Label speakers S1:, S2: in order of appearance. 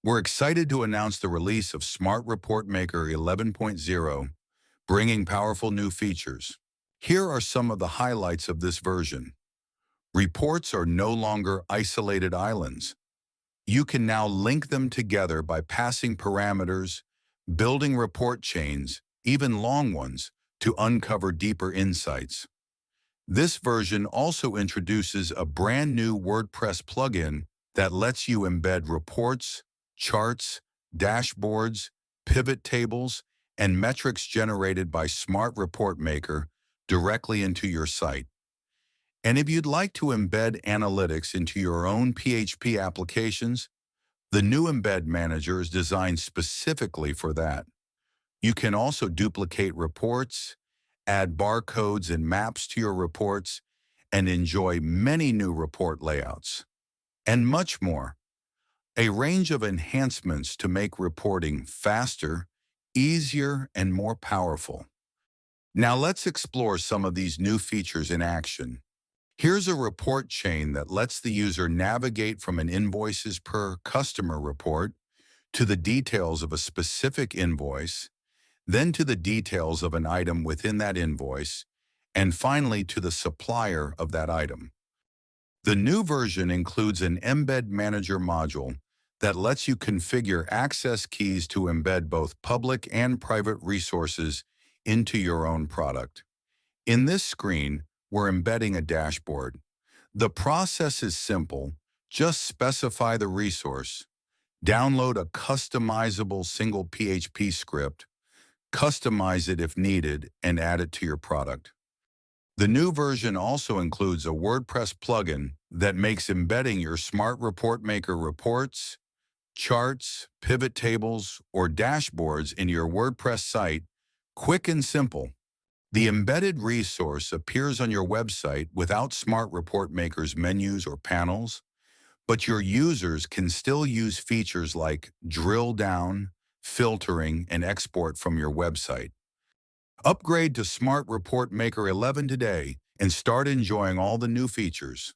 S1: We're excited to announce the release of Smart Report Maker 11.0, bringing powerful new features. Here are some of the highlights of this version. Reports are no longer isolated islands. You can now link them together by passing parameters, building report chains, even long ones, to uncover deeper insights. This version also introduces a brand new WordPress plugin that lets you embed reports, charts, dashboards, pivot tables, and metrics generated by Smart Report Maker directly into your site. And if you'd like to embed analytics into your own PHP applications, the new Embed Manager is designed specifically for that. You can also duplicate reports, add barcodes and maps to your reports, and enjoy many new report layouts, and much more. A range of enhancements to make reporting faster, easier, and more powerful. Now let's explore some of these new features in action. Here's a report chain that lets the user navigate from an invoices per customer report to the details of a specific invoice, then to the details of an item within that invoice, and finally to the supplier of that item. The new version includes an Embed Manager module that lets you configure access keys to embed both public and private resources into your own product. In this screen, we're embedding a dashboard. The process is simple. Just specify the resource, download a customizable single PHP script, customize it if needed, and add it to your product. The new version also includes a WordPress plugin that makes embedding your Smart Report Maker reports, charts, pivot tables, or dashboards in your WordPress site quick and simple. The embedded resource appears on your website without Smart Report Maker's menus or panels, but your users can still use features like drill down, filtering, and export from your website. Upgrade to Smart Report Maker 11 today and start enjoying all the new features.